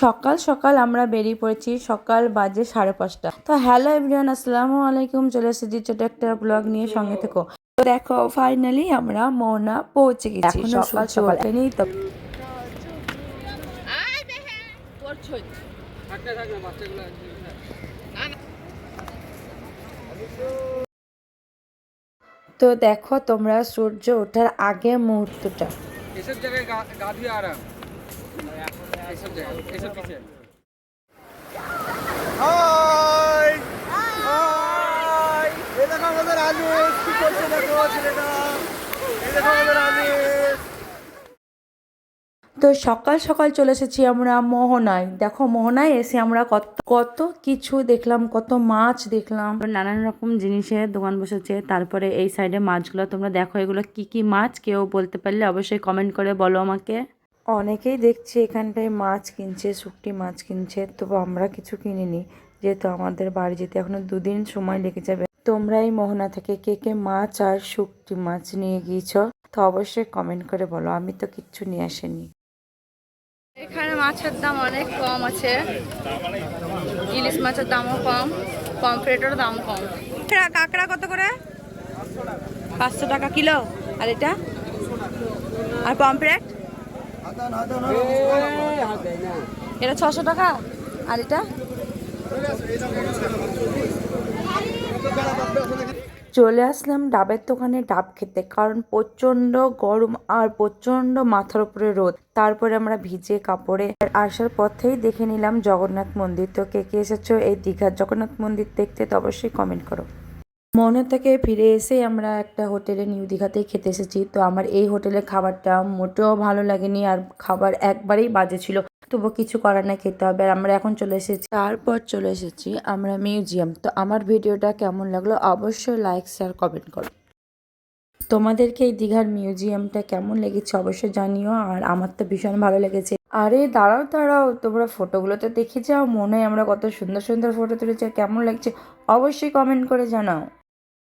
সকাল সকাল আমরা বেরিয়ে পড়েছি, সকাল বাজে 5:30। তো হ্যালো এভরিওয়ান, আসসালামু আলাইকুম। চলে এসেছি ছোট একটা ব্লগ নিয়ে, সঙ্গে থেকো। তো দেখো ফাইনালি আমরা মোহনা পৌঁছে গেছি। এখন সকাল সকাল নেই তো। তো দেখো তোমরা সূর্য ওঠার আগে মুহূর্তটা। এসব জায়গায় গা ধুয়ে আরাম, এসব জায়গায় এসব পিছে। হাই হাই, এই দেখো আমাদের আলিস কি করছে, দেখো ছেলেটা, এই দেখো আমাদের আলিস। তো সকাল সকাল চলে এসেছি আমরা মোহনায়। দেখো মোহনায় এসে আমরা কত কত কিছু দেখলাম, কত মাছ দেখলাম, নানান রকম জিনিসের দোকান বসেছে। তারপরে এই সাইডে মাছগুলো তোমরা দেখো, এগুলো কি কি মাছ কেউ বলতে পারলে অবশ্যই কমেন্ট করে বলো আমাকে। অনেকেই দেখছি এখানটায় মাছ কিনছে, শুকটি মাছ কিনছে। তবু আমরা কিছু কিনিনি, যেহেতু আমাদের বাড়ি যেতে এখনো 2 দিন সময় লেগে যাবে। তোমরা এই মোহনা থেকে কে কে মাছ আর শুকটি মাছ নিয়ে গিয়েছ তো অবশ্যই কমেন্ট করে বলো। আমি তো কিচ্ছু নিয়ে আসিনি। এখানে মাছের দাম অনেক কম আছে, ইলিশ মাছের দামও কম, পমফ্রেটের দাম কম। কাঁকড়া কত করে? 500 টাকা কিলো। আর এটা আর পমফ্রেট এটা 600 টাকা। আর এটা চলে আসলাম ডাবের দোকানে ডাব খেতে, কারণ প্রচন্ড গরম আর প্রচন্ড মাথার উপরে রোদ। তারপরে আমরা ভিজে কাপড়ে আসার পথেই দেখে নিলাম জগন্নাথ মন্দির। তো কে কে এসেছো এই দীঘার জগন্নাথ মন্দির দেখতে তো অবশ্যই কমেন্ট করো। মনে থেকে ফিরে এসে আমরা একটা হোটেলে নিউ দীঘাতেই খেতে এসেছি। তো আমার এই হোটেলের খাবারটা মোটেও ভালো লাগেনি, আর খাবার একবারেই বাজে ছিল। তবু কিছু করার না, খেতে হবে। আর আমরা এখন চলে এসেছি, তারপর চলে এসেছি আমরা মিউজিয়াম। তো আমার ভিডিওটা কেমন লাগলো অবশ্যই লাইক শেয়ার কমেন্ট করো। তোমাদেরকে এই দীঘার মিউজিয়ামটা কেমন লেগেছে অবশ্যই জানিও। আর আমার তো ভীষণ ভালো লেগেছে। আরে দাঁড়াও দাঁড়াও, তোমরা ফটোগুলো তো দেখে যাও। মনে হয় আমরা কত সুন্দর সুন্দর ফটো তুলেছি, কেমন লাগছে অবশ্যই কমেন্ট করে জানাও।